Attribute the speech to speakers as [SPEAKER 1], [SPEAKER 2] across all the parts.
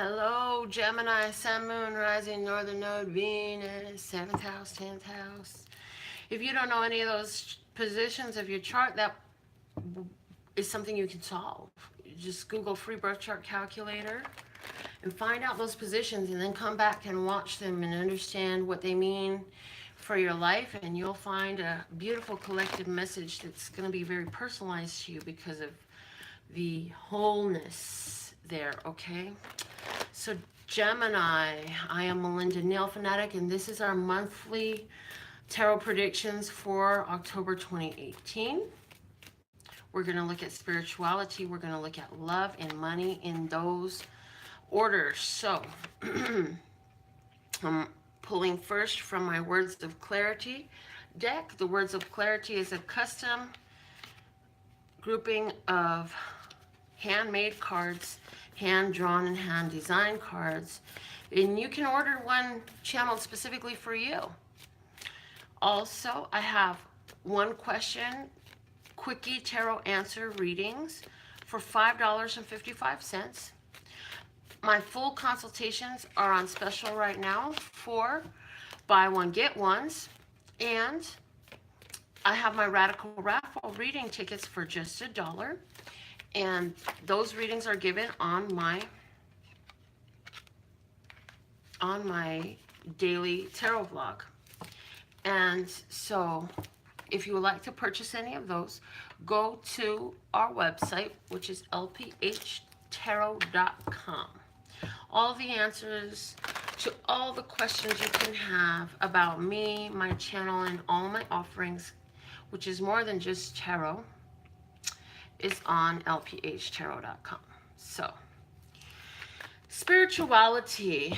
[SPEAKER 1] Hello, Gemini, Sun, Moon, Rising, Northern Node, Venus, 7th house, 10th house. If you don't know any of those positions of your chart, that is something you can solve. You just Google free birth chart calculator and find out those positions and then come back and watch them and understand what they mean for your life, and you'll find a beautiful collective message that's going to be very personalized to you because of the wholeness there, okay? So Gemini, I am Melinda, NailFanatic, and this is our monthly tarot predictions for October 2018. We're going to look at spirituality. We're going to look at love and money in those orders. So I'm pulling first from my Words of Clarity deck. The Words of Clarity is a custom grouping of handmade cards, hand-drawn and hand-designed cards, and you can order one channeled specifically for you. Also, I have one question, quickie tarot answer readings for $5.55. My full consultations are on special right now for buy one, get ones, and I have my Radical Raffle reading tickets for just $1. And those readings are given on my daily tarot vlog. And so if you would like to purchase any of those, go to our website, which is LPHtarot.com. All the answers to all the questions you can have about me, my channel, and all my offerings, which is more than just tarot, is on LPHtarot.com. So, spirituality.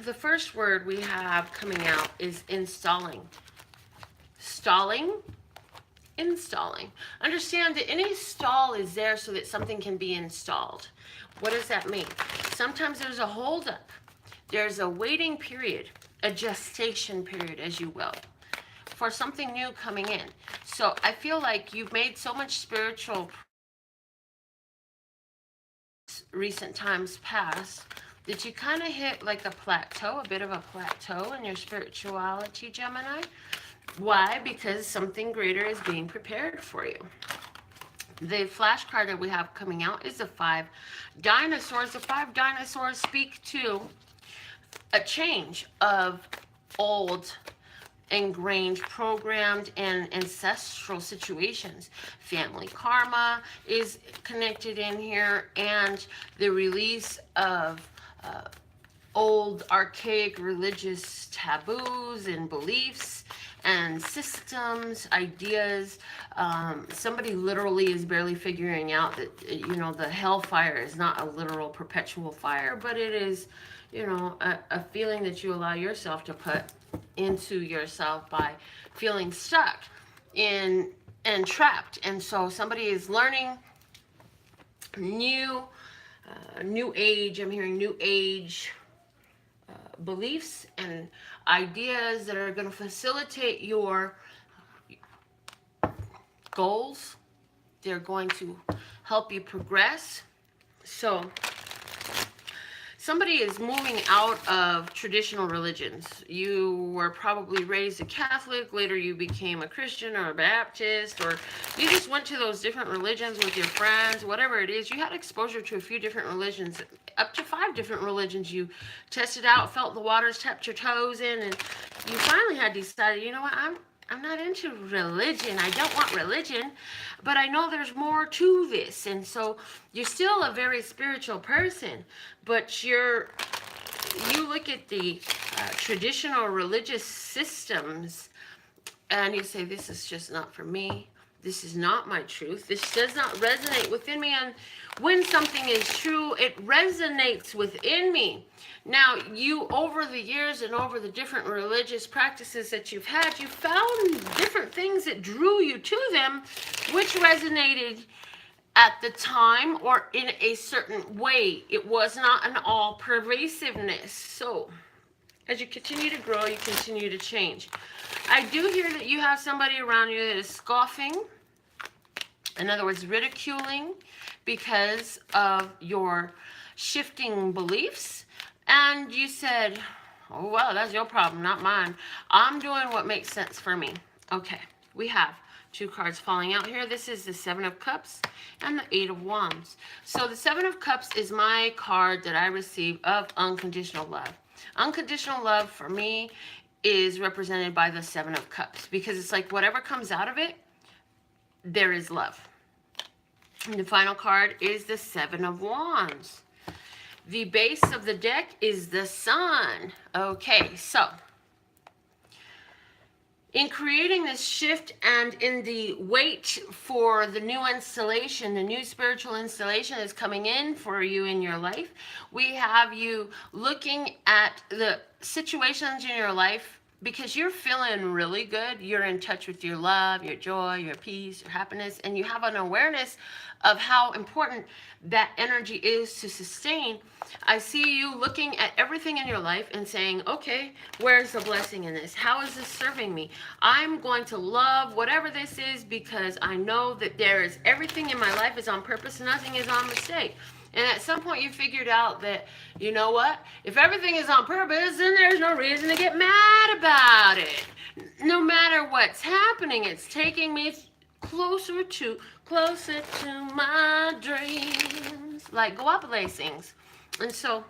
[SPEAKER 1] The first word we have coming out is installing. Stalling, installing. Understand that any stall is there so that something can be installed. What does that mean? Sometimes there's a holdup. There's a waiting period, a gestation period, as you will, for something new coming in. So I feel like you've made so much spiritual recent times past that you kind of hit like a plateau, a bit of a plateau in your spirituality, Gemini. Why? Because something greater is being prepared for you. The flash card that we have coming out is the 5 dinosaurs. The 5 dinosaurs speak to a change of old, ingrained, programmed, and ancestral situations. Family karma is connected in here, and the release of old, archaic religious taboos and beliefs and systems, ideas. Somebody literally is barely figuring out that, you know, the hellfire is not a literal perpetual fire, but it is, you know, a feeling that you allow yourself to put into yourself by feeling stuck in and trapped. And so somebody is learning new age, I'm hearing new age beliefs and ideas that are going to facilitate your goals. They're going to help you progress. So somebody is moving out of traditional religions. You were probably raised a Catholic, later you became a Christian or a Baptist, or you just went to those different religions with your friends, whatever it is. You had exposure to a few different religions, up to 5 different religions. You tested out, felt the waters, tapped your toes in, and you finally had decided, you know what, I'm not into religion. I don't want religion, but I know there's more to this. And so you're still a very spiritual person, but you look at the traditional religious systems and you say, this is just not for me. This is not my truth. This does not resonate within me. And when something is true, it resonates within me. Now, you, over the years and over the different religious practices that you've had, you found different things that drew you to them, which resonated at the time or in a certain way. It was not an all pervasiveness. So as you continue to grow, you continue to change. I do hear that you have somebody around you that is scoffing, in other words, ridiculing, because of your shifting beliefs. And you said, oh, well, that's your problem, not mine. I'm doing what makes sense for me. Okay, we have 2 cards falling out here. This is the 7 of Cups and the 8 of Wands. So the 7 of Cups is my card that I receive of unconditional love. Unconditional love for me is represented by the 7 of Cups, because it's like whatever comes out of it, there is love. And the final card is the 7 of Wands. The base of the deck is the Sun. Okay, so in creating this shift and in the wait for the new installation, the new spiritual installation is coming in for you in your life, we have you looking at the situations in your life because you're feeling really good. You're in touch with your love, your joy, your peace, your happiness, and you have an awareness of how important that energy is to sustain. I see you looking at everything in your life and saying, okay, where's the blessing in this? How is this serving me? I'm going to love whatever this is because I know that there is everything in my life is on purpose, nothing is on mistake. And at some point you figured out that, you know what? If everything is on purpose, then there's no reason to get mad about it. No matter what's happening, it's taking me closer to my dreams. Like Guapale sings. And so,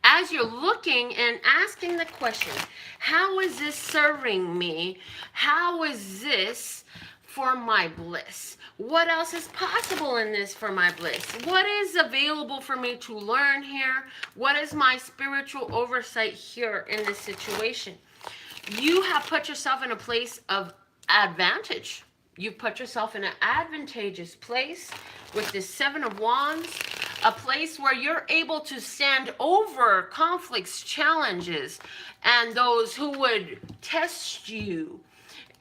[SPEAKER 1] as you're looking and asking the question, how is this serving me? How is this for my bliss? What else is possible in this for my bliss? What is available for me to learn here? What is my spiritual oversight here in this situation? You have put yourself in a place of advantage. You've put yourself in an advantageous place with this 7 of Wands, a place where you're able to stand over conflicts, challenges, and those who would test you.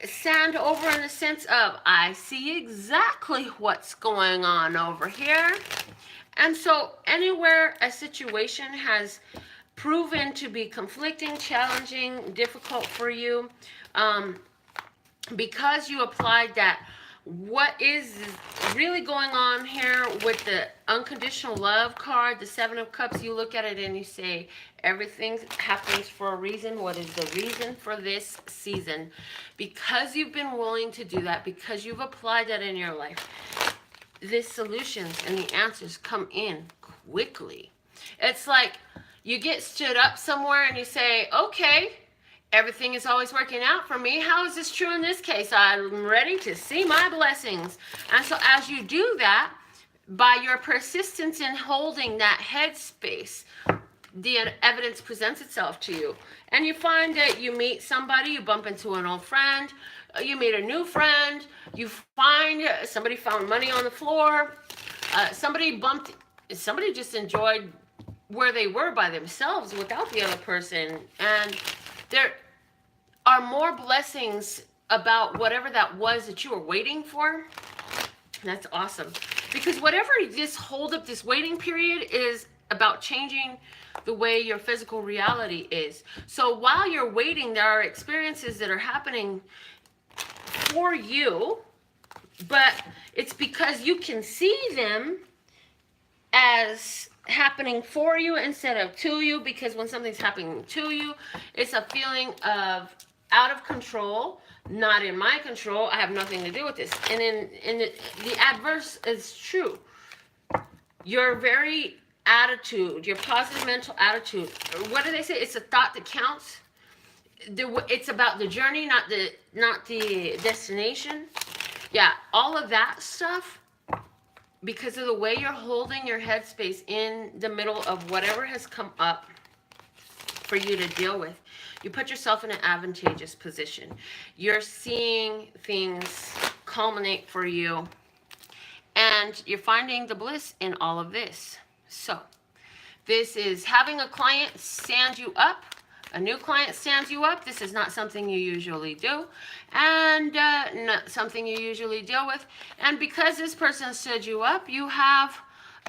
[SPEAKER 1] Stand over in the sense of, I see exactly what's going on over here. And so anywhere a situation has proven to be conflicting, challenging, difficult for you, because you applied that, what is really going on here with the unconditional love card, the 7 of Cups, you look at it and you say, everything happens for a reason. What is the reason for this season? Because you've been willing to do that, because you've applied that in your life, the solutions and the answers come in quickly. It's like you get stood up somewhere and you say, okay, everything is always working out for me. How is this true in this case? I'm ready to see my blessings. And so as you do that, by your persistence in holding that headspace, the evidence presents itself to you. And you find that you meet somebody, you bump into an old friend, you meet a new friend, you find somebody found money on the floor, somebody just enjoyed where they were by themselves without the other person. And there are more blessings about whatever that was that you were waiting for. That's awesome. Because whatever this hold up, this waiting period is about changing the way your physical reality is. So while you're waiting, there are experiences that are happening for you, but it's because you can see them as happening for you instead of to you, because when something's happening to you, it's a feeling of out of control, not in my control, I have nothing to do with this. And in the adverse is true. Your very attitude, your positive mental attitude, what do they say? It's a thought that counts. It's about the journey, not the destination. Yeah, all of that stuff, because of the way you're holding your headspace in the middle of whatever has come up for you to deal with, you put yourself in an advantageous position. You're seeing things culminate for you, and you're finding the bliss in all of this. So this is having a client stand you up. A new client stands you up. This is not something you usually do, and not something you usually deal with. And because this person stood you up, you have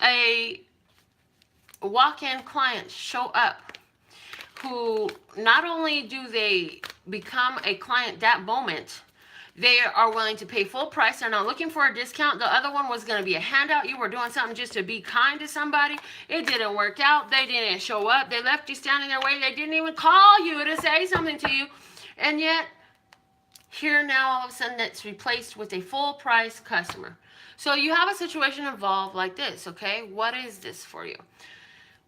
[SPEAKER 1] a walk-in client show up who not only do they become a client that moment, They are willing to pay full price. They're not looking for a discount. The other one was going to be a handout. You were doing something just to be kind to somebody. It didn't work out. They didn't show up. They left you standing their way. They didn't even call you to say something to you. And yet, here now, all of a sudden, it's replaced with a full price customer. So you have a situation involved like this, okay? What is this for you?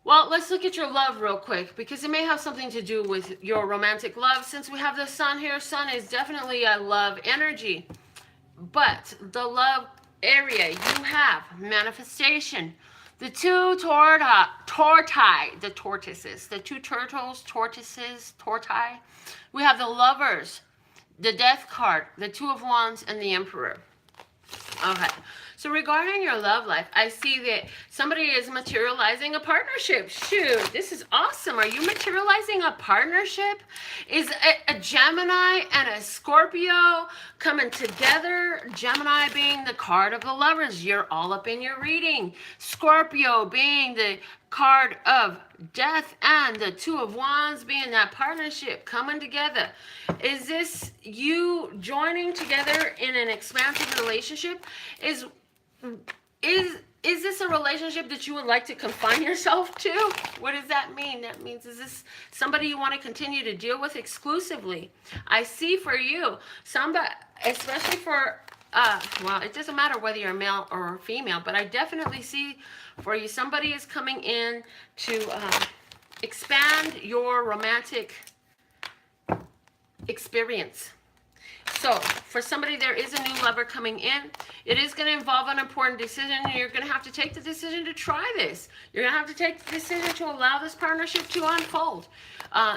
[SPEAKER 1] Well, let's look at your love real quick, because it may have something to do with your romantic love. Since we have the sun here, sun is definitely a love energy. But the love area, you have manifestation. The two the tortoises, the two turtles, tortoise. We have the lovers, the death card, the two of wands, and the emperor. Okay. So regarding your love life, I see that somebody is materializing a partnership. Shoot, this is awesome. Are you materializing a partnership? Is a Gemini and a Scorpio coming together? Gemini being the card of the lovers. You're all up in your reading. Scorpio being the card of death, and the two of wands being that partnership coming together. Is this you joining together in an expansive relationship? Is this a relationship that you would like to confine yourself to? What does that mean? That means, is this somebody you want to continue to deal with exclusively? I see for you, somebody, especially for, well, it doesn't matter whether you're male or female, but I definitely see for you, somebody is coming in to expand your romantic experience. So for somebody, there is a new lover coming in. It is going to involve an important decision, and you're going to have to take the decision to try this. You're going to have to take the decision to allow this partnership to unfold.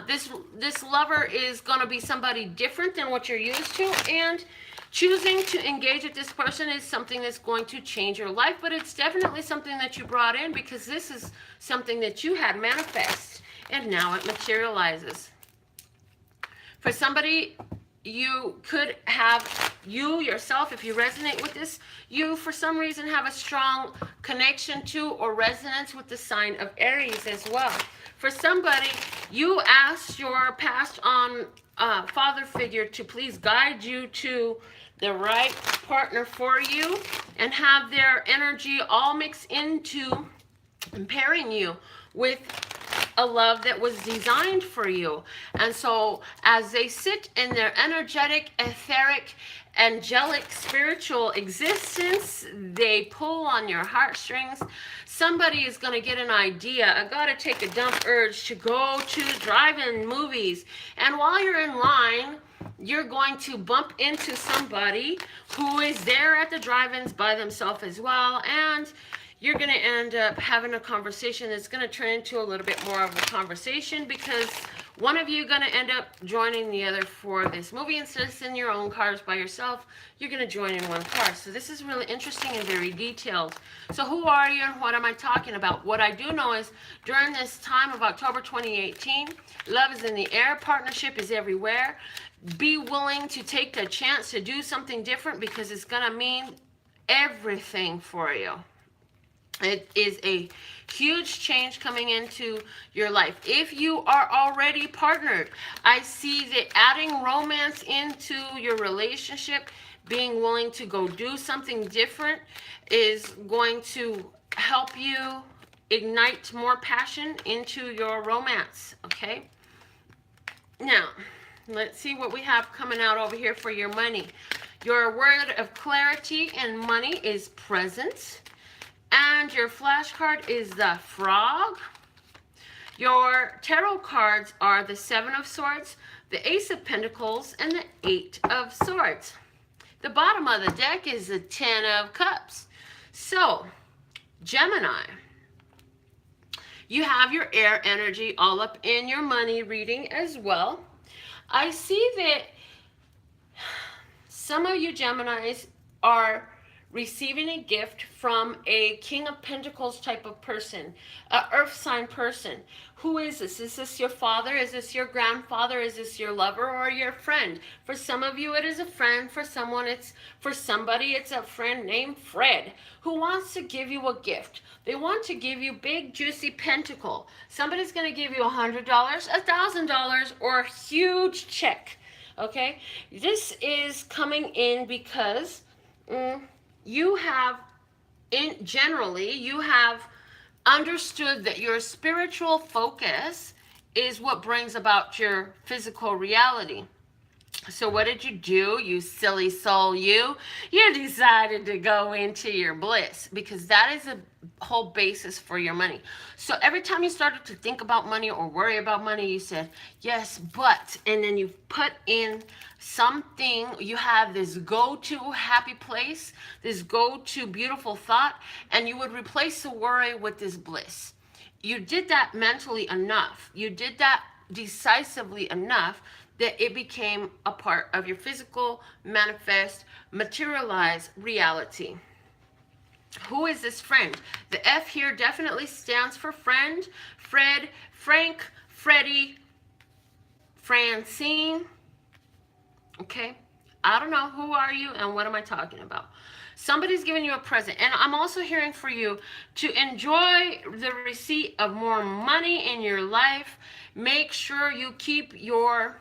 [SPEAKER 1] This lover is going to be somebody different than what you're used to, and choosing to engage with this person is something that's going to change your life, but it's definitely something that you brought in, because this is something that you had manifest, and now it materializes. For somebody, you could have, you yourself, if you resonate with this, you for some reason have a strong connection to or resonance with the sign of Aries as well. For somebody, you asked your passed on father figure to please guide you to the right partner for you, and have their energy all mix into pairing you with a love that was designed for you. And so as they sit in their energetic, etheric, angelic, spiritual existence, they pull on your heartstrings. Somebody is going to get an idea. I got to take a dump urge to go to drive-in movies. And while you're in line, you're going to bump into somebody who is there at the drive-ins by themselves as well, and you're going to end up having a conversation that's going to turn into a little bit more of a conversation, because one of you is going to end up joining the other for this movie. Instead of sitting in your own cars by yourself, you're going to join in one car. So this is really interesting and very detailed. So who are you and what am I talking about? What I do know is during this time of October 2018, love is in the air, partnership is everywhere. Be willing to take the chance to do something different, because it's going to mean everything for you. It is a huge change coming into your life. If you are already partnered, I see that adding romance into your relationship, being willing to go do something different, is going to help you ignite more passion into your romance, okay? Now, let's see what we have coming out over here for your money. Your word of clarity and money is present. And your flashcard is the frog. Your tarot cards are the 7 of Swords, the Ace of Pentacles, and the 8 of Swords. The bottom of the deck is the 10 of Cups. So, Gemini, you have your air energy all up in your money reading as well. I see that some of you Geminis are receiving a gift from a King of Pentacles type of person, a earth sign person. Who is this? Is this your father? Is this your grandfather? Is this your lover or your friend? For some of you, it is a friend. For somebody, it's a friend named Fred who wants to give you a gift. They want to give you big, juicy pentacle. Somebody's going to give you $100, $1,000, or a huge check. Okay, this is coming in because you have, generally, you have understood that your spiritual focus is what brings about your physical reality. So what did you do, you silly soul, you decided to go into your bliss, because that is a whole basis for your money. So every time you started to think about money or worry about money, you said yes but, and then you put in something. You have this go-to happy place, this go-to beautiful thought, and you would replace the worry with this bliss. You did that mentally enough, you did that decisively enough, that it became a part of your physical, manifest, materialized reality. Who is this friend? The F here definitely stands for friend. Fred, Frank, Freddie, Francine. Okay? I don't know. Who are you and what am I talking about? Somebody's giving you a present. And I'm also hearing for you to enjoy the receipt of more money in your life. Make sure you keep your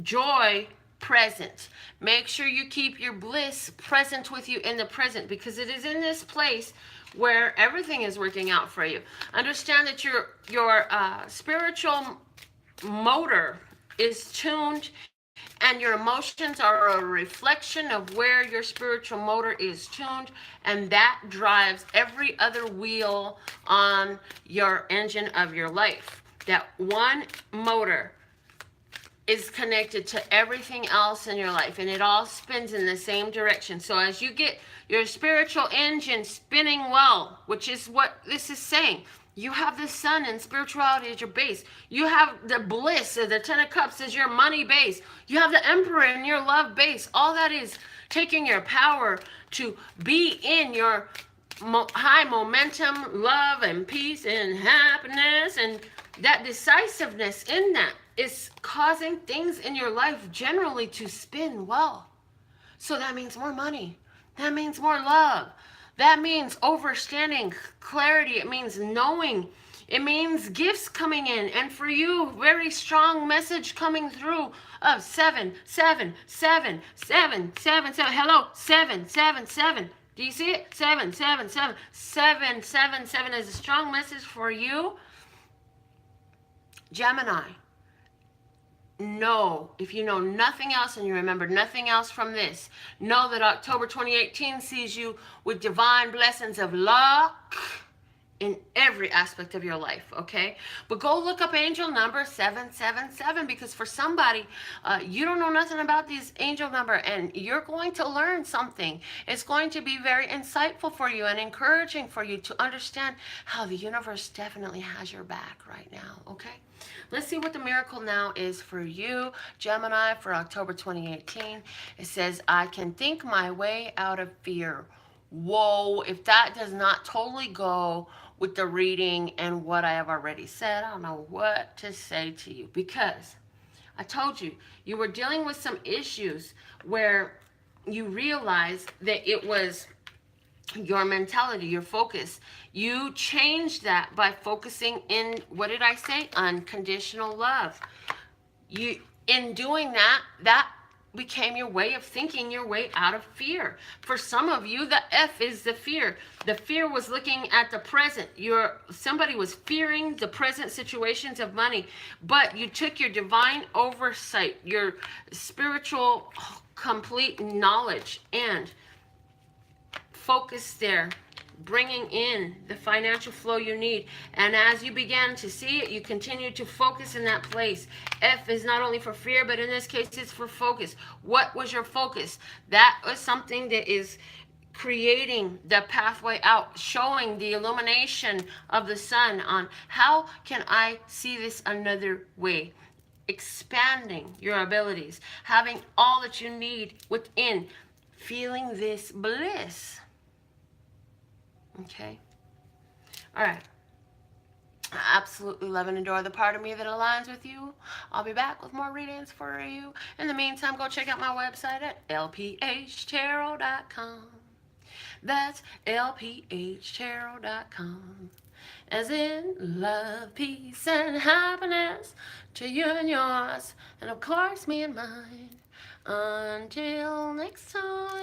[SPEAKER 1] joy present. Make sure you keep your bliss present with you in the present, because it is in this place where everything is working out for you. Understand that your spiritual motor is tuned, and your emotions are a reflection of where your spiritual motor is tuned, and that drives every other wheel on your engine of your life. That one motor is connected to everything else in your life, and it all spins in the same direction. So as you get your spiritual engine spinning well, which is what this is saying, you have the sun and spirituality as your base. You have the bliss of the Ten of Cups as your money base. You have the Emperor in your love base. All that is taking your power to be in your high momentum, love and peace and happiness, and that decisiveness in that is causing things in your life generally to spin well. So that means more money. That means more love. That means understanding, clarity. It means knowing. It means gifts coming in. And for you, very strong message coming through of 7, 7, 7, 7, 7, 7. Hello, 7, 7, 7. Do you see it? 7, 7, 7. 7, 7, 7 is a strong message for you. Gemini. Know, if you know nothing else and you remember nothing else from this, know that October 2018 sees you with divine blessings of luck in every aspect of your life, okay? But go look up angel number 777, because for somebody, you don't know nothing about this angel number, and you're going to learn something. It's going to be very insightful for you and encouraging for you to understand how the universe definitely has your back right now, okay? Let's see what the miracle now is for you, Gemini, for October 2018. It says, I can think my way out of fear. Whoa, if that does not totally go with the reading and what I have already said, I don't know what to say to you, because I told you, you were dealing with some issues where you realized that it was your mentality, your focus. You changed that by focusing in, what did I say? Unconditional love. You, in doing that, that became your way of thinking your way out of fear. For some of you, the F is the fear. The fear was looking at the present. Somebody was fearing the present situations of money, but you took your divine oversight, your spiritual complete knowledge, and focus there, bringing in the financial flow you need. And as you began to see it, you continue to focus in that place. F is not only for fear, but in this case, it's for focus. What was your focus? That was something that is creating the pathway out, showing the illumination of the sun on how can I see this another way. Expanding your abilities, having all that you need within, feeling this bliss. Okay. All right. I absolutely love and adore the part of me that aligns with you. I'll be back with more readings for you. In the meantime, go check out my website at LPHtarot.com. That's LPHtarot.com. as in love, peace, and happiness to you and yours, and of course me and mine. Until next time.